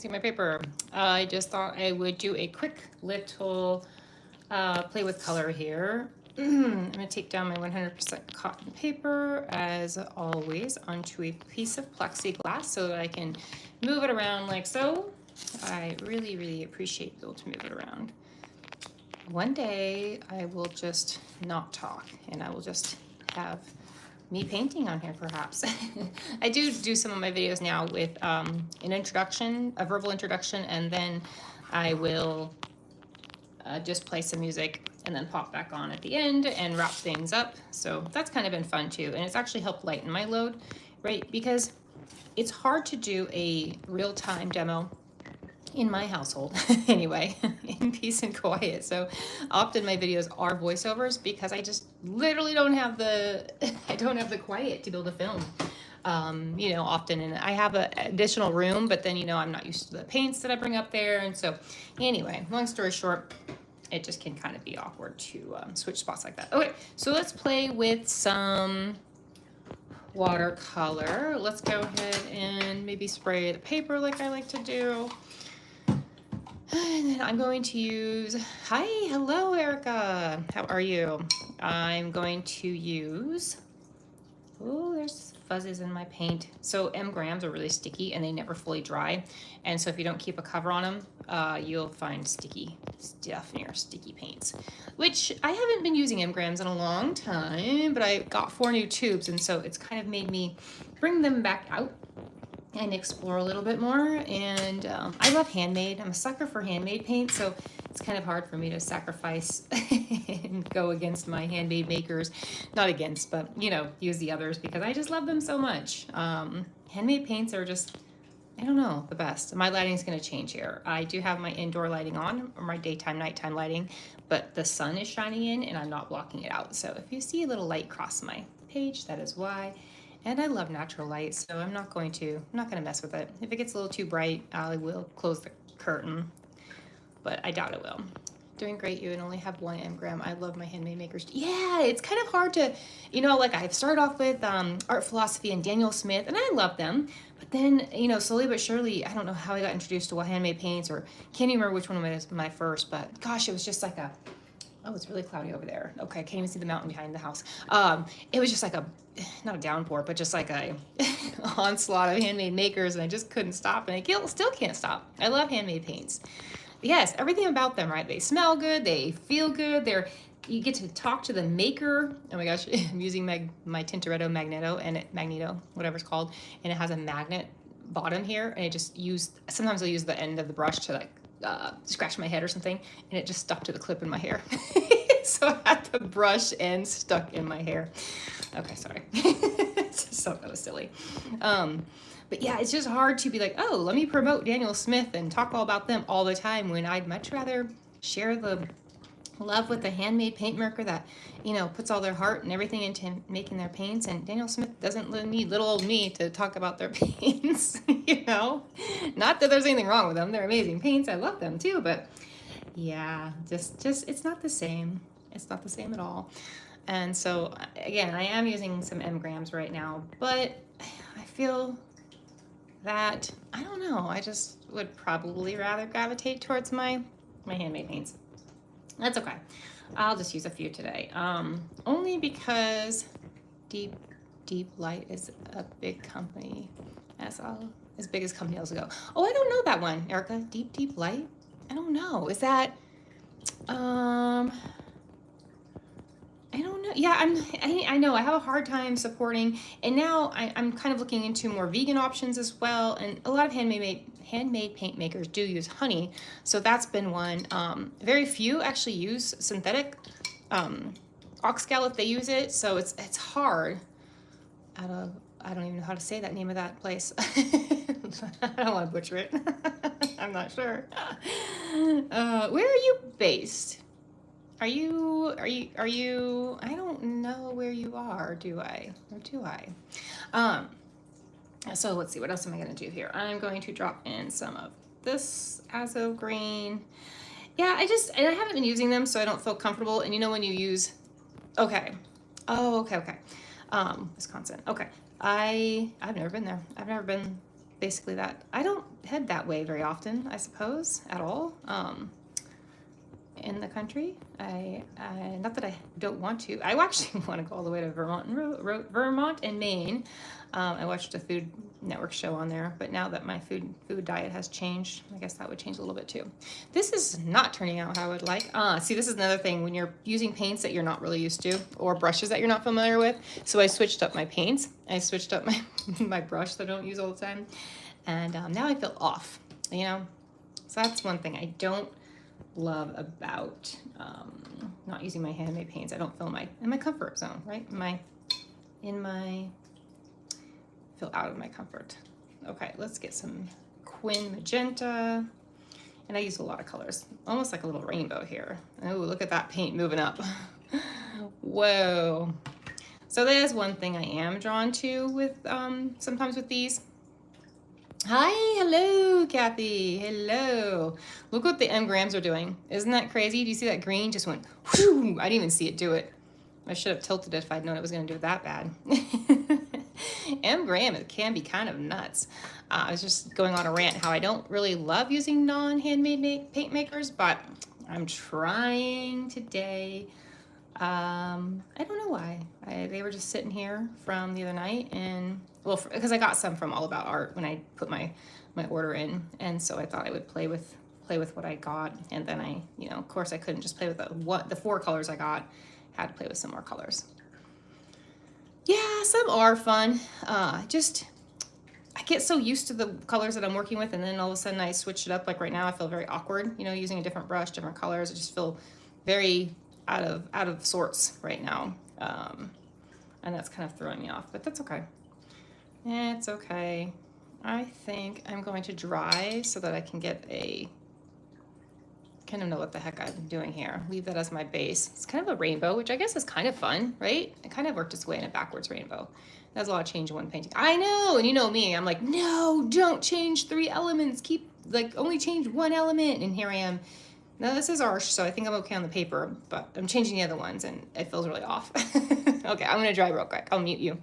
See my paper. I just thought I would do a quick little play with color here. I'm going to take down my 100% cotton paper, as always, onto a piece of plexiglass so that I can move it around like so. I really, really appreciate being able to move it around. One day I will just not talk and I will just have me painting on here, perhaps. I do some of my videos now with an introduction, a verbal introduction, and then I will just play some music and then pop back on at the end and wrap things up. So that's kind of been fun too. And it's actually helped lighten my load, right? Because it's hard to do a real-time demo in my household anyway, in peace and quiet. So often my videos are voiceovers because I just literally don't have the I don't have the quiet to be able to film. You know, often, and I have an additional room, but then, you know, I'm not used to the paints that I bring up there. And so anyway, long story short, it just can kind of be awkward to switch spots like that. Okay, so let's play with some watercolor. Let's go ahead and maybe spray the paper like I like to do. And then I'm going to use, hi, hello, Erica. How are you? I'm going to use, oh, there's fuzzes in my paint. So M-grams are really sticky and they never fully dry. And so if you don't keep a cover on them, you'll find sticky stuff near sticky paints, which I haven't been using M-grams in a long time, but I got 4 new tubes. And so it's kind of made me bring them back out and explore a little bit more. And I love handmade. I'm a sucker for handmade paint, so it's kind of hard for me to sacrifice and go against my handmade makers. Not against, but, you know, use the others because I just love them so much. Handmade paints are just, I don't know, the best. My lighting's going to change here. I do have my indoor lighting on, or my daytime, nighttime lighting, but the sun is shining in and I'm not blocking it out. So if you see a little light cross my page, that is why. And I love natural light, so I'm not going to mess with it. If it gets a little too bright, I will close the curtain, but I doubt it will. Doing great, you and only have 1 M-gram. I love my handmade makers. Yeah, it's kind of hard to, you know, like I've started off with art philosophy and Daniel Smith, and I love them. But then, you know, slowly but surely, I don't know how I got introduced to handmade paints, or can't even remember which one was my first, but gosh, it was just like a, oh, it's really cloudy over there. Okay, I can't even see the mountain behind the house. It was just like a, not a downpour, but just like a onslaught of handmade makers, and I just couldn't stop, and I still can't stop. I love handmade paints. Yes, everything about them, right? They smell good, they feel good, you get to talk to the maker. Oh my gosh, I'm using my Tintoretto Magneto, whatever it's called, and it has a magnet bottom here, and I just sometimes I'll use the end of the brush to like scratch my head or something, and it just stuck to the clip in my hair. So I had the brush end stuck in my hair. Okay, sorry. It's just so kind of silly. But yeah, it's just hard to be like, oh, let me promote Daniel Smith and talk all about them all the time, when I'd much rather share the love with the handmade paint maker that, you know, puts all their heart and everything into making their paints. And Daniel Smith doesn't need little old me to talk about their paints, you know. Not that there's anything wrong with them. They're amazing paints. I love them too. But yeah, just it's not the same. It's not the same at all. And so again, I am using some M-grams right now, but I feel that, I don't know, I just would probably rather gravitate towards my handmade paints. That's okay. I'll just use a few today. Only because Deep Light is a big company. As big as companies go. Oh, I don't know that one, Erica. Deep Light? I don't know. Is that I don't know. Yeah, I know I have a hard time supporting, and now I'm kind of looking into more vegan options as well. And a lot of handmade paint makers do use honey, so that's been one. Very few actually use synthetic oxgal if they use it, so it's hard. I don't even know how to say that name of that place. I don't want to butcher it. I'm not sure. Where are you based? Are you, I don't know where you are, do I? Or do I? So let's see, what else am I gonna do here? I'm going to drop in some of this azo green. Yeah, and I haven't been using them, so I don't feel comfortable. And you know when you use, okay. Oh, okay. Wisconsin, okay. I've never been there. I've never been basically that. I don't head that way very often, I suppose, at all. In the country, not that I don't want to. I actually want to go all the way to Vermont and Maine. I watched a Food Network show on there, but now that my food diet has changed, I guess that would change a little bit too. This is not turning out how I would like. See, this is another thing when you're using paints that you're not really used to, or brushes that you're not familiar with. So I switched up my paints. I switched up my my brush that I don't use all the time, and now I feel off. You know, so that's one thing I don't love about not using my handmade paints. I don't feel in my comfort zone, right? Feel out of my comfort. Okay, let's get some Quin Magenta. And I use a lot of colors, almost like a little rainbow here. Oh, look at that paint moving up. Whoa. So there's one thing I am drawn to with sometimes with these. Hi, hello, Kathy. Hello. Look what the M-grams are doing. Isn't that crazy? Do you see that green just went whoo? I didn't even see it do it. I should have tilted it if I'd known it was going to do it that bad. M-gram, it can be kind of nuts. I was just going on a rant how I don't really love using non-handmade paint makers, but I'm trying today. I don't know why. They were just sitting here from the other night, and well, because I got some from All About Art when I put my order in, and so I thought I would play with what I got, and then I, you know, of course I couldn't just play with the 4 colors I got. Had to play with some more colors. Yeah, some are fun. I get so used to the colors that I'm working with, and then all of a sudden I switch it up. Like right now, I feel very awkward, you know, using a different brush, different colors. I just feel very out of sorts right now, and that's kind of throwing me off. But that's okay. It's okay. I think I'm going to dry so that I can get kind of know what the heck I'm doing here. Leave that as my base. It's kind of a rainbow, which I guess is kind of fun, right? It kind of worked its way in a backwards rainbow. There's a lot of change in one painting. I know, and you know me, I'm like, no, don't change 3 elements. Keep, like, only change 1 element. And here I am. Now this is harsh, so I think I'm okay on the paper, but I'm changing the other ones and it feels really off. Okay, I'm gonna dry real quick. I'll mute you.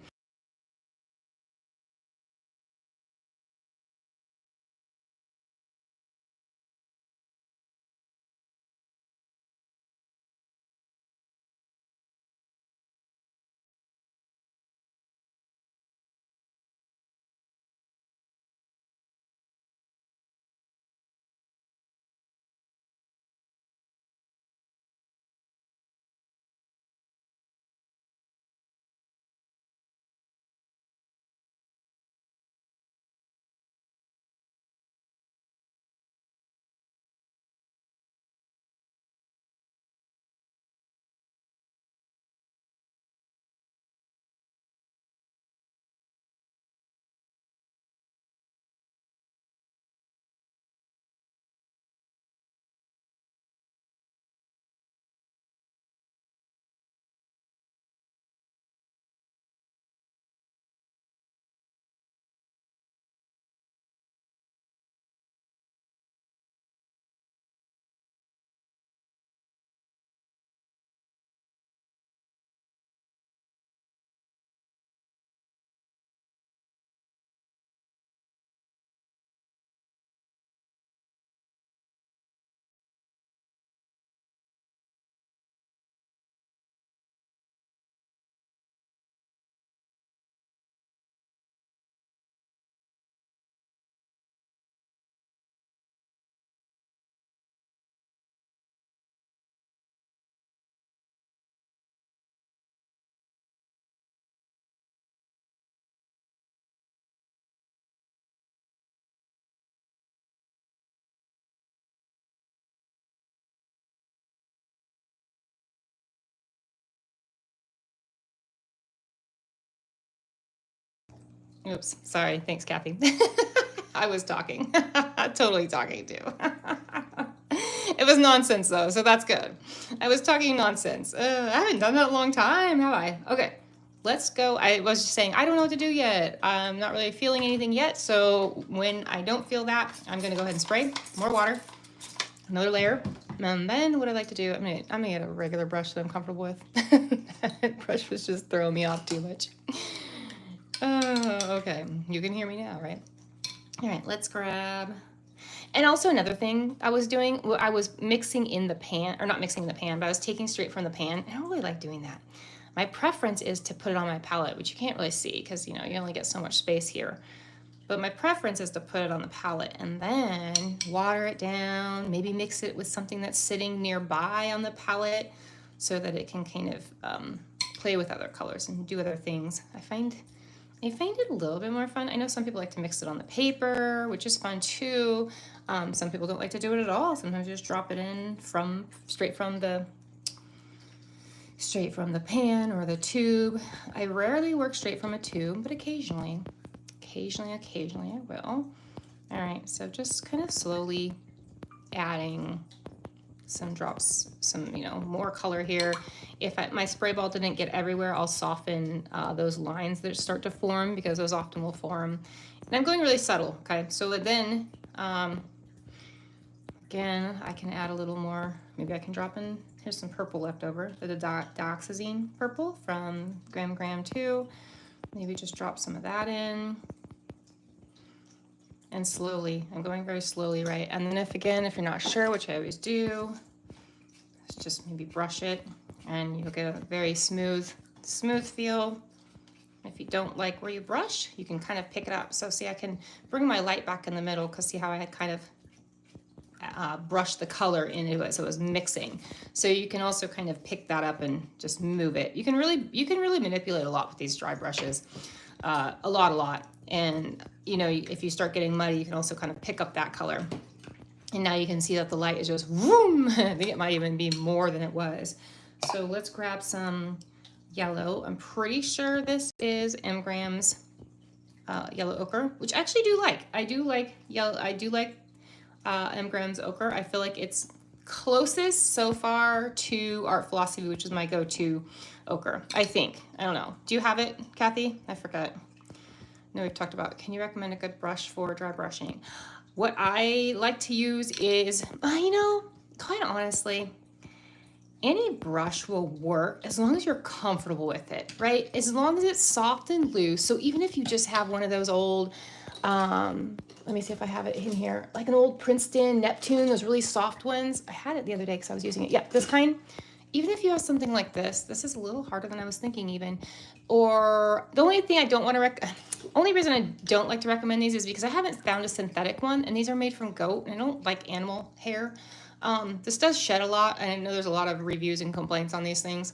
Oops, sorry. Thanks, Kathy. I was talking. Totally talking too. It was nonsense though, so that's good. I was talking nonsense. I haven't done that in a long time, have I? Okay, let's go. I was just saying I don't know what to do yet. I'm not really feeling anything yet, so when I don't feel that, I'm gonna go ahead and spray more water, another layer, and then what I like to do, I'm gonna get a regular brush that I'm comfortable with. That brush was just throwing me off too much. Okay, you can hear me now, right? All right, let's grab. And also another thing I was doing, I was mixing in the pan, or not mixing in the pan, but I was taking straight from the pan. I don't really like doing that. My preference is to put it on my palette, which you can't really see because, you know, you only get so much space here. But my preference is to put it on the palette and then water it down, maybe mix it with something that's sitting nearby on the palette so that it can kind of play with other colors and do other things. I find it a little bit more fun. I know some people like to mix it on the paper, which is fun too. Some people don't like to do it at all. Sometimes you just drop it in straight from the pan or the tube. I rarely work straight from a tube, but occasionally I will. All right, so just kind of slowly adding some drops, more color here. If my spray ball didn't get everywhere, I'll soften those lines that start to form because those often will form. And I'm going really subtle, okay? So then, again, I can add a little more. Maybe I can drop in, here's some purple left over, the dioxazine purple from Gram 2. Maybe just drop some of that in. And slowly, I'm going very slowly, right? And then if you're not sure, which I always do, just maybe brush it and you'll get a very smooth feel. If you don't like where you brush, you can kind of pick it up. So see, I can bring my light back in the middle because see how I had kind of brushed the color into it, so it was mixing. So you can also kind of pick that up and just move it. You can really manipulate a lot with these dry brushes, a lot. And you know, if you start getting muddy, you can also kind of pick up that color. And now you can see that the light is just whoom. I think it might even be more than it was. So let's grab some yellow. I'm pretty sure this is Gram's yellow ochre, which I actually do like. I do like yellow. I do like Gram's ochre. I feel like it's closest so far to Art Philosophy, which is my go-to ochre, I think. I don't know. Do you have it, Kathy? I forgot. No, we've talked about, can you recommend a good brush for dry brushing? What I like to use is, quite honestly, any brush will work as long as you're comfortable with it, right? As long as it's soft and loose. So even if you just have one of those old, let me see if I have it in here, like an old Princeton Neptune, those really soft ones. I had it the other day because I was using it. Yeah, this kind. Even if you have something like this is a little harder than I was thinking even. Or the only thing I don't want to only reason I don't like to recommend these is because I haven't found a synthetic one, and these are made from goat, and I don't like animal hair. This does shed a lot, and I know there's a lot of reviews and complaints on these things.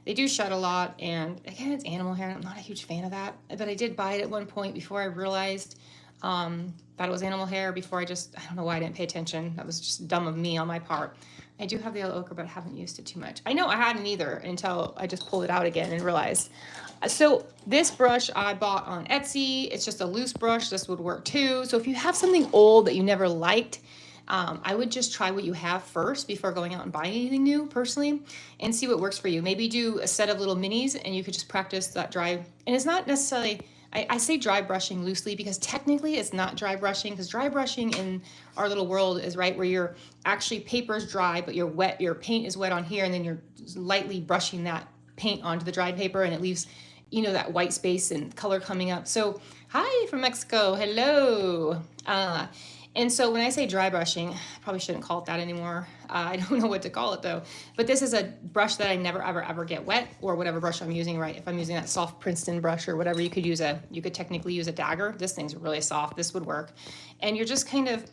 They do shed a lot, and again, it's animal hair, and I'm not a huge fan of that. But I did buy it at one point before I realized that it was animal hair. I don't know why I didn't pay attention. That was just dumb of me on my part. I do have the yellow ochre, but I haven't used it too much. I know I hadn't either until I just pulled it out again and realized. So this brush I bought on Etsy. It's just a loose brush. This would work too. So if you have something old that you never liked, I would just try what you have first before going out and buying anything new, personally, and see what works for you. Maybe do a set of little minis and you could just practice that dry. And it's not necessarily, I say dry brushing loosely because technically it's not dry brushing, because dry brushing in our little world is right where you're actually, paper's dry, but your paint is wet on here, and then you're lightly brushing that paint onto the dried paper, and it leaves, that white space and color coming up. So hi from Mexico, hello. And so when I say dry brushing, I probably shouldn't call it that anymore. I don't know what to call it though. But this is a brush that I never, ever get wet, or whatever brush I'm using, right? If I'm using that soft Princeton brush or whatever, you could technically use a dagger. This thing's really soft. This would work. And you're just kind of,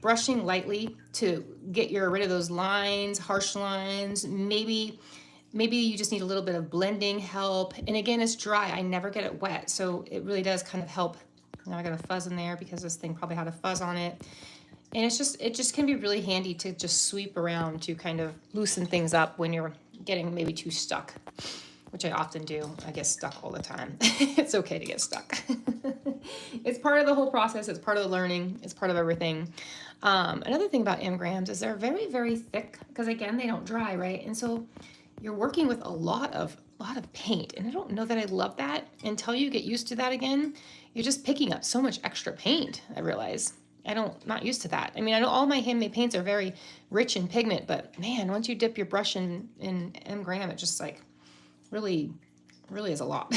brushing lightly to get rid of those lines, harsh lines. Maybe you just need a little bit of blending help. And again, it's dry. I never get it wet. So it really does kind of help. Now I got a fuzz in there because this thing probably had a fuzz on it. And it just can be really handy to just sweep around to kind of loosen things up when you're getting maybe too stuck, which I often do. I get stuck all the time. It's okay to get stuck. It's part of the whole process. It's part of the learning. It's part of everything. Another thing about Grams is they're very, very thick because, again, they don't dry, right? And so you're working with a lot of paint. And I don't know that I love that until you get used to that again. You're just picking up so much extra paint, I realize. Not used to that. I mean, I know all my handmade paints are very rich in pigment, but man, once you dip your brush in Gram, it just like really is a lot.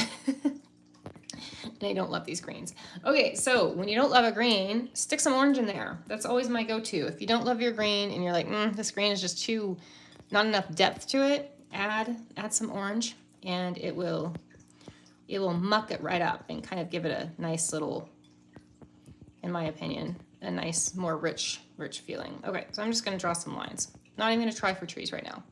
and I don't love these greens. Okay, so when you don't love a green, stick some orange in there. That's always my go-to. If you don't love your green and you're like, this green is just too, not enough depth to it, add some orange, and it will muck it right up and kind of give it a nice little, in my opinion, a nice, more rich feeling. Okay, so I'm just gonna draw some lines. Not even gonna try for trees right now.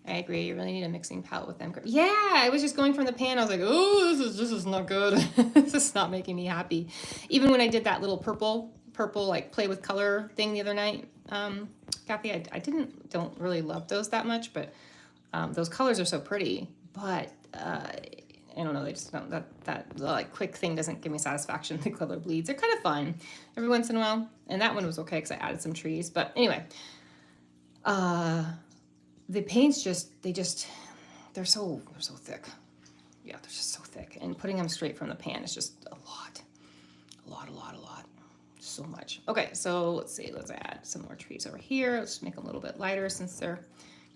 I agree, you really need a mixing palette with them. Yeah, I was just going from the pan, I was like, oh, this is not good. This is not making me happy. Even when I did that little purple like play with color thing the other night, Kathy, I don't really love those that much, but those colors are so pretty, but I don't know, they just don't, that like quick thing doesn't give me satisfaction. The color bleeds. They're kind of fun every once in a while, and that one was okay because I added some trees. But anyway, the paints they're so thick. Yeah, they're just so thick, and putting them straight from the pan is just a lot, so much. Okay, so let's see, let's add some more trees over here. Let's make them a little bit lighter since they're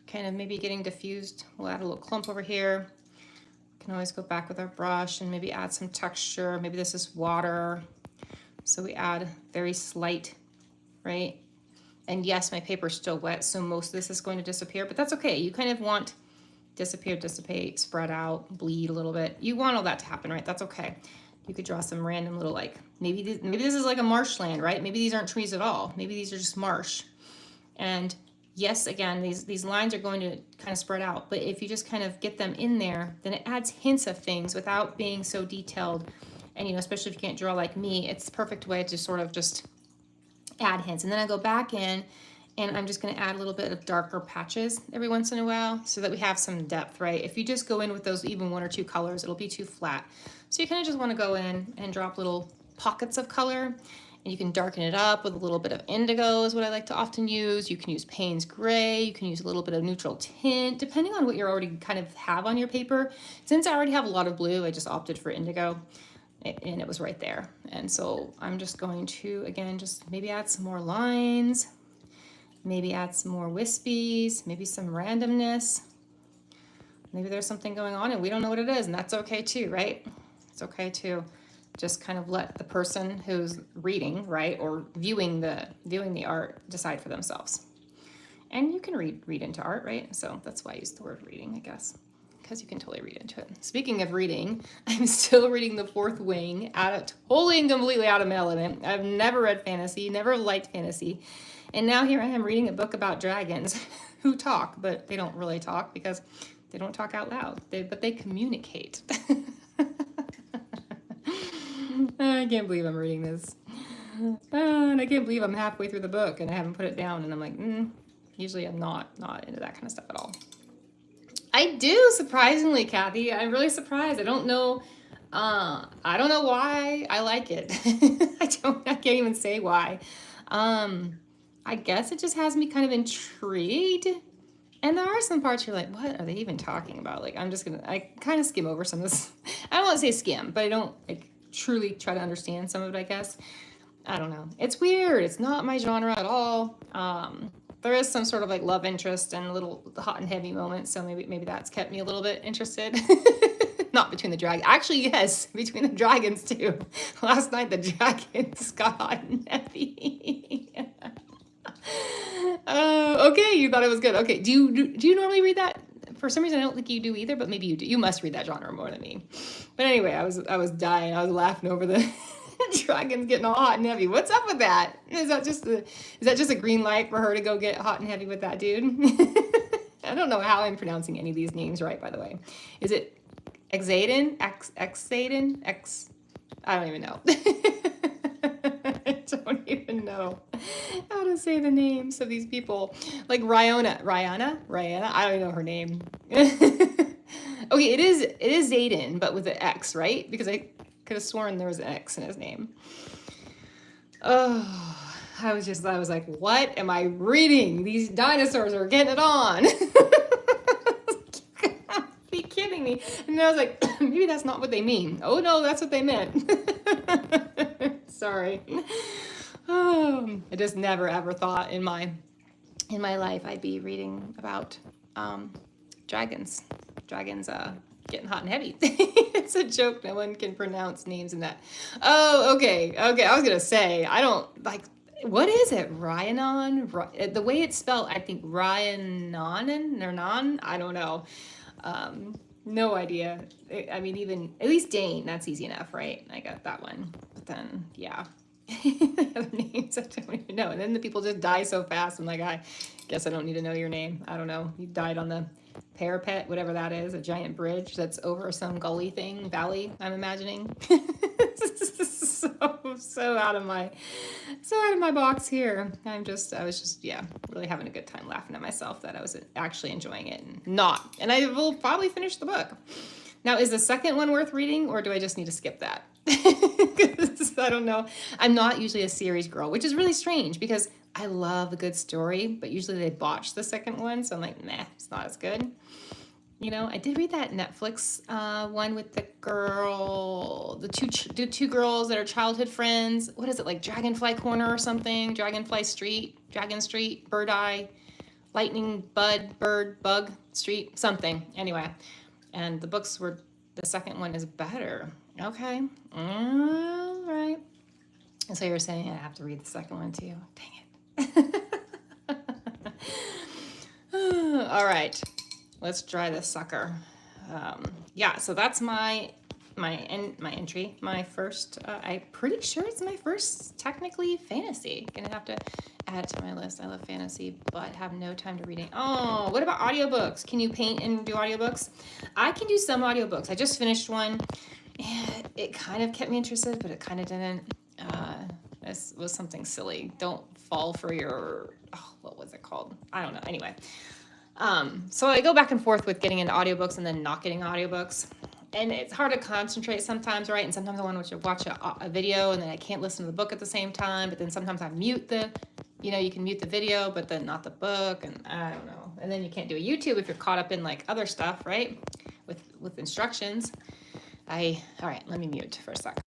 kind of maybe getting diffused. We'll add a little clump over here. Can always go back with our brush and maybe add some texture. Maybe this is water, so we add very slight, right? And yes, my paper is still wet, so most of this is going to disappear, but that's okay. You kind of want disappear, dissipate, spread out, bleed a little bit. You want all that to happen, right? That's okay. You could draw some random little, like, maybe this is like a marshland, right? Maybe these aren't trees at all. Maybe these are just marsh. And yes, again, these lines are going to kind of spread out, but if you just kind of get them in there, then it adds hints of things without being so detailed. And, you know, especially if you can't draw like me, it's the perfect way to sort of just add hints. And then I go back in and I'm just going to add a little bit of darker patches every once in a while so that we have some depth, right? If you just go in with those even one or two colors, it'll be too flat. So you kind of just want to go in and drop little pockets of color, and you can darken it up with a little bit of indigo is what I like to often use. You can use Payne's gray, you can use a little bit of neutral tint, depending on what you already kind of have on your paper. Since I already have a lot of blue, I just opted for indigo, and it was right there. And so I'm just going to, again, just maybe add some more lines, maybe add some more wispies, maybe some randomness. Maybe there's something going on and we don't know what it is, and that's okay too, right? It's okay to just kind of let the person who's reading, right, or viewing the art decide for themselves. And you can read into art, right? So that's why I use the word reading, I guess, because you can totally read into it. Speaking of reading, I'm still reading The Fourth Wing, totally and completely out of my element. I've never read fantasy, never liked fantasy. And now here I am reading a book about dragons who talk, but they don't really talk because they don't talk out loud, but they communicate. I can't believe I'm reading this. And I can't believe I'm halfway through the book and I haven't put it down, and I'm like, usually I'm not into that kind of stuff at all. I do, surprisingly, Kathy. I'm really surprised. I don't know why I like it. I can't even say why. I guess it just has me kind of intrigued. And there are some parts you're like, what are they even talking about? Like, I kind of skim over some of this. I don't want to say skim, but I don't like truly try to understand some of it, I guess. I don't know. It's weird. It's not my genre at all. There is some sort of like love interest and a little hot and heavy moments, so maybe that's kept me a little bit interested. Not between the dragons. Actually, yes, between the dragons too. Last night the dragons got hot and heavy. Okay, you thought it was good. Okay, do you normally read that? For some reason, I don't think you do either, but maybe you do. You must read that genre more than me. But anyway, I was dying. I was laughing over the dragons getting all hot and heavy. What's up with that? Is that just a green light for her to go get hot and heavy with that dude? I don't know how I'm pronouncing any of these names right, by the way. Is it Exaden? Exaden? I don't even know. I don't even know how to say the names of these people. Like Rihanna. I don't even know her name. Okay, it is Zayden, but with an X, right? Because I could have sworn there was an X in his name. Oh, I was like, what am I reading? These dinosaurs are getting it on. Be kidding me. And then I was like, maybe that's not what they mean. Oh no, that's what they meant. Sorry. Oh, I just never ever thought in my life I'd be reading about dragons getting hot and heavy. It's a joke. No one can pronounce names in that. Oh, okay. Okay. I was going to say, I don't like, what is it? Ryanon? The way it's spelled, I think Ryanonen or non. I don't know. No idea. I mean, even, at least Dane, that's easy enough, right? I got that one. But then, yeah. Other names I don't even know. And then the people just die so fast. I'm like, I guess I don't need to know your name. I don't know. You died on the parapet, whatever that is, a giant bridge that's over some gully thing, valley, I'm imagining. so out of my box here. I was just, yeah, really having a good time laughing at myself that I was actually enjoying it and not. And I will probably finish the book. Now, is the second one worth reading, or do I just need to skip that? I don't know. I'm not usually a series girl, which is really strange because I love a good story, but usually they botch the second one, so I'm like, nah, it's not as good. You know, I did read that Netflix one with the girl, the two girls that are childhood friends. What is it, like Dragonfly Corner or something? Dragonfly Street, Dragon Street, Bird Eye, Lightning Bud, Bird, Bug Street, something. Anyway, and the second one is better. Okay, all right. And so you're saying I have to read the second one too. Dang it. All right. Let's try this sucker. Yeah, so that's my entry. My first, I'm pretty sure it's my first technically fantasy. Gonna have to add it to my list. I love fantasy, but have no time to reading. Oh, what about audiobooks? Can you paint and do audiobooks? I can do some audiobooks. I just finished one. And it kind of kept me interested, but it kind of didn't. This was something silly. Don't fall for your, what was it called? I don't know. Anyway. So I go back and forth with getting into audiobooks and then not getting audiobooks. And it's hard to concentrate sometimes, right? And sometimes I want to watch a video and then I can't listen to the book at the same time. But then sometimes I mute you can mute the video, but then not the book. And I don't know. And then you can't do a YouTube if you're caught up in like other stuff, right? With instructions. All right, let me mute for a sec.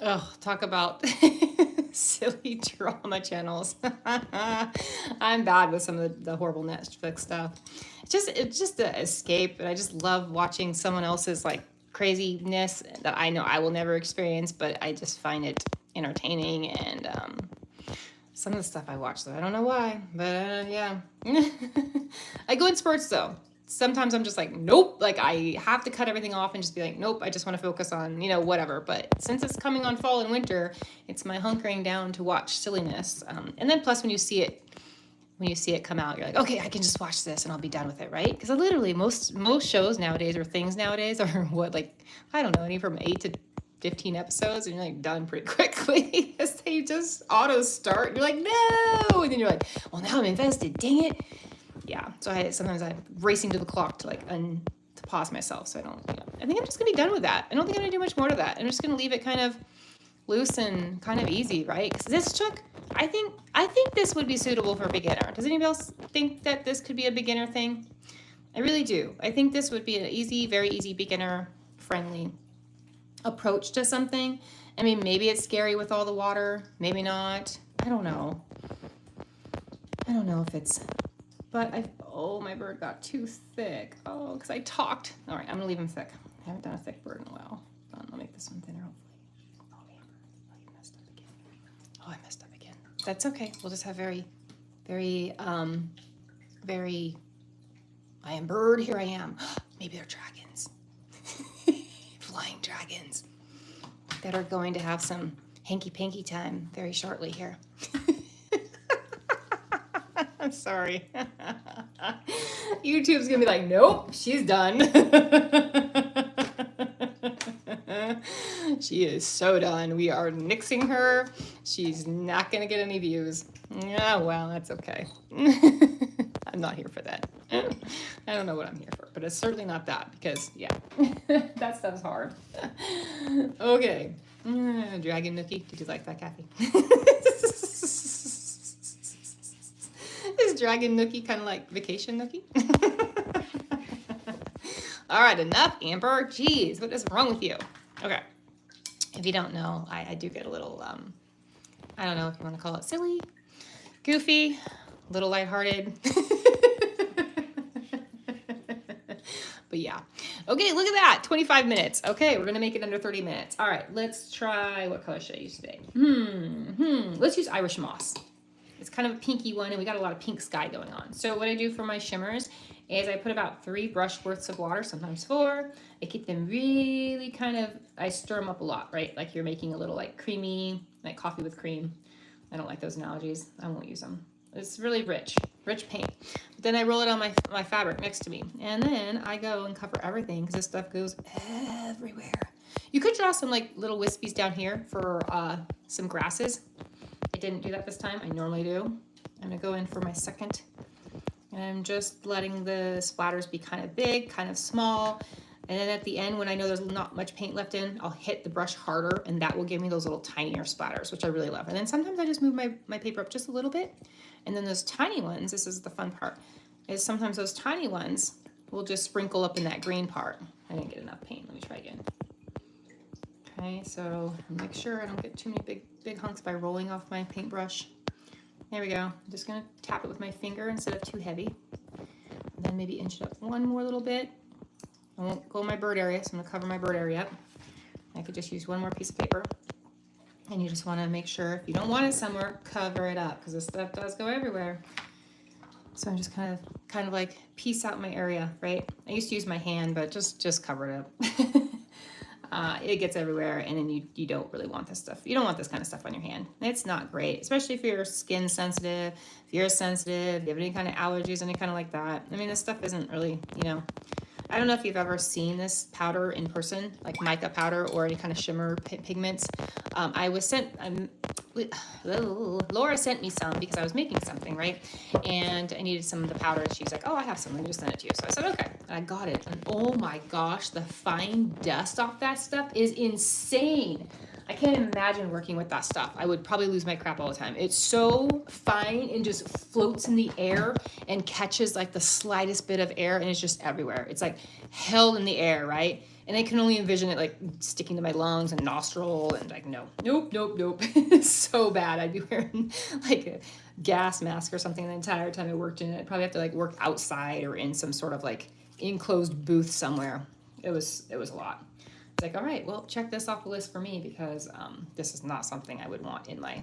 Oh, talk about silly drama channels. I'm bad with some of the horrible Netflix stuff. It's just an escape, and I just love watching someone else's like craziness that I know I will never experience, but I just find it entertaining. And some of the stuff I watch, though, I don't know why, but yeah. I go in spurts though. Sometimes I'm just like, nope, like I have to cut everything off and just be like, nope, I just want to focus on, whatever. But since it's coming on fall and winter, it's my hunkering down to watch silliness. And then plus when you see it come out, you're like, okay, I can just watch this and I'll be done with it, right? Because literally most shows nowadays or things nowadays are what, like, I don't know, any from 8 to 15 episodes, and you're like done pretty quickly because they just auto start. And you're like, no, and then you're like, well, now I'm invested. Dang it. Yeah, so sometimes I'm racing to the clock to to pause myself, so I don't. I think I'm just gonna be done with that. I don't think I'm gonna do much more to that. I'm just gonna leave it kind of loose and kind of easy, right? Because this took. I think this would be suitable for a beginner. Does anybody else think that this could be a beginner thing? I really do. I think this would be an easy, very easy, beginner friendly approach to something. I mean, maybe it's scary with all the water, maybe not. I don't know. I don't know if it's. But my bird got too thick. Oh, because I talked. All right, I'm gonna leave him thick. I haven't done a thick bird in a while. I'll make this one thinner, hopefully. Oh, Amber, you messed up again. Oh, I messed up again. That's okay. We'll just have very, very, I am bird, here I am. Maybe they're dragons. flying dragons that are going to have some hanky-panky time very shortly here. I'm sorry. YouTube's gonna be like, nope, she's done. She is so done. We are nixing her. She's not gonna get any views. Yeah, well, that's okay. I'm not here for that. I don't know what I'm here for, but it's certainly not that because, yeah, that stuff's hard. Okay. Dragon Nookie. Did you like that, Kathy? Is Dragon Nookie kind of like Vacation Nookie? All right, enough, Amber. Jeez, what is wrong with you? Okay. If you don't know, I do get a little, I don't know if you want to call it silly, goofy, a little lighthearted. But yeah. Okay, look at that. 25 minutes. Okay, we're going to make it under 30 minutes. All right, let's try, what color should I use today? Let's use Irish Moss. It's kind of a pinky one, and we got a lot of pink sky going on. So what I do for my shimmers is I put about 3 brush worths of water, sometimes 4. I keep them really kind of, I stir them up a lot, right? Like you're making a little like creamy, like coffee with cream. I don't like those analogies. I won't use them. It's really rich paint. But then I roll it on my fabric next to me. And then I go and cover everything because this stuff goes everywhere. You could draw some like little wispies down here for some grasses. I didn't do that this time. I normally do. I'm gonna go in for my second. And I'm just letting the splatters be kind of big, kind of small. And then at the end, when I know there's not much paint left in, I'll hit the brush harder and that will give me those little tinier splatters, which I really love. And then sometimes I just move my paper up just a little bit. And then those tiny ones, this is the fun part, is sometimes those tiny ones will just sprinkle up in that green part. I didn't get enough paint. Let me try again. Okay, so make sure I don't get too many big hunks by rolling off my paintbrush. There we go. I'm just gonna tap it with my finger instead of too heavy. And then maybe inch it up one more little bit. I won't go in my bird area, so I'm gonna cover my bird area up. I could just use one more piece of paper. And you just wanna make sure, if you don't want it somewhere, cover it up, because this stuff does go everywhere. So I'm just kind of like piece out my area, right? I used to use my hand, but just cover it up. It gets everywhere, and then you don't really want this stuff. You don't want this kind of stuff on your hand. It's not great, especially if you're skin sensitive, if you're sensitive, if you have any kind of allergies, any kind of like that. I mean, this stuff isn't really, I don't know if you've ever seen this powder in person, like mica powder or any kind of shimmer pigments. I was sent, Laura sent me some because I was making something, right? And I needed some of the powder. She's like, oh, I have some. Let me just send it to you. So I said, okay. And I got it. And oh my gosh, the fine dust off that stuff is insane. I can't imagine working with that stuff. I would probably lose my crap all the time. It's so fine and just floats in the air and catches like the slightest bit of air and it's just everywhere. It's like held in the air, right? And I can only envision it like sticking to my lungs and nostril and like, nope. It's so bad. I'd be wearing like a gas mask or something the entire time I worked in it. I'd probably have to like work outside or in some sort of like enclosed booth somewhere. It was a lot. It's like, all right, well, check this off the list for me because this is not something I would want in my...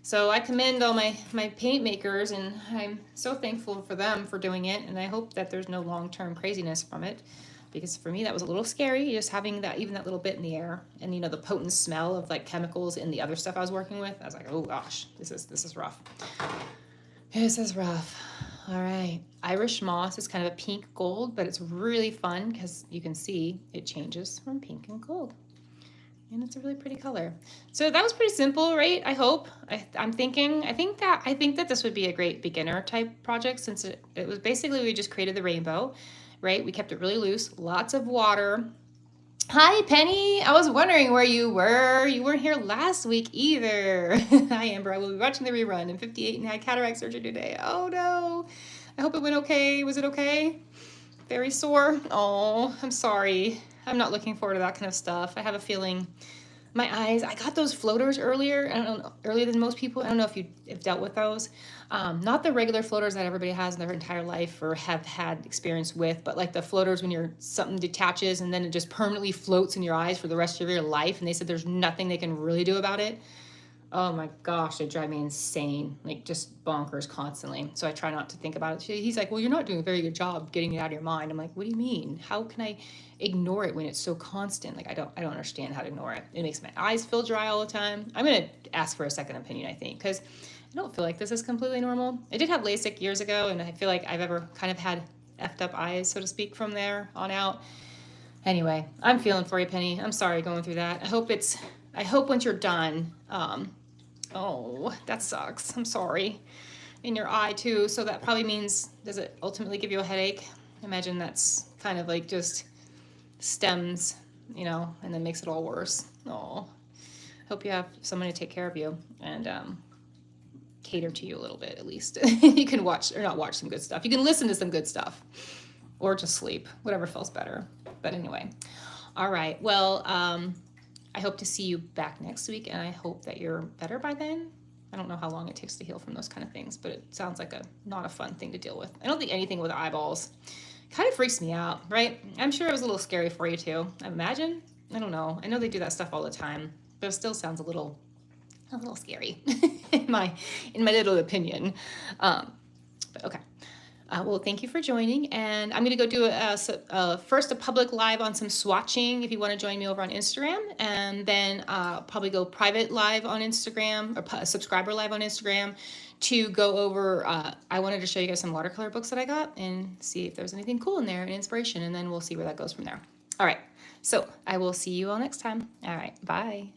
So I commend all my paint makers, and I'm so thankful for them for doing it, and I hope that there's no long-term craziness from it, because for me that was a little scary, just having that, even that little bit in the air, and the potent smell of like chemicals in the other stuff I was working with. I was like, oh gosh, this is rough. This is rough. All right, Irish Moss is kind of a pink gold, but it's really fun because you can see it changes from pink and gold. And it's a really pretty color. So that was pretty simple, right? I hope. I think that this would be a great beginner type project, since it was basically, we just created the rainbow, right? We kept it really loose, lots of water. Hi, Penny. I was wondering where you were. You weren't here last week either. Hi, Amber. I will be watching the rerun in 58 and had cataract surgery today. Oh, no. I hope it went okay. Was it okay? Very sore? Oh, I'm sorry. I'm not looking forward to that kind of stuff. I have a feeling my eyes, I got those floaters earlier. I don't know, earlier than most people. I don't know if you've dealt with those. Not the regular floaters that everybody has in their entire life or have had experience with, but like the floaters when something detaches and then it just permanently floats in your eyes for the rest of your life. And they said there's nothing they can really do about it. Oh my gosh, they drive me insane, like just bonkers constantly. So I try not to think about it. He's like, well, you're not doing a very good job getting it out of your mind. I'm like, what do you mean? How can I ignore it when it's so constant? Like, I don't understand how to ignore it. It makes my eyes feel dry all the time. I'm going to ask for a second opinion, I think, because I don't feel like this is completely normal. I did have LASIK years ago, and I feel like I've ever kind of had effed up eyes, so to speak, from there on out. Anyway, I'm feeling for you, Penny. I'm sorry going through that. I hope once you're done, oh, that sucks. I'm sorry. In your eye too. So that probably means, does it ultimately give you a headache? Imagine that's kind of like just stems, you know, and then makes it all worse. Oh, hope you have someone to take care of you and cater to you a little bit at least. You can watch, or not watch some good stuff. You can listen to some good stuff or just sleep, whatever feels better. But anyway, all right. Well, I hope to see you back next week, and I hope that you're better by then. I don't know how long it takes to heal from those kind of things, but it sounds like not a fun thing to deal with. I don't think anything with eyeballs kind of freaks me out, right? I'm sure it was a little scary for you too. I imagine. I don't know. I know they do that stuff all the time, but it still sounds a little scary in my little opinion. But okay. Well, thank you for joining, and I'm going to go do first a public live on some swatching if you want to join me over on Instagram, and then probably go private live on Instagram, or subscriber live on Instagram to go over, I wanted to show you guys some watercolor books that I got and see if there's anything cool in there and inspiration, and then we'll see where that goes from there. All right, so I will see you all next time. All right, bye.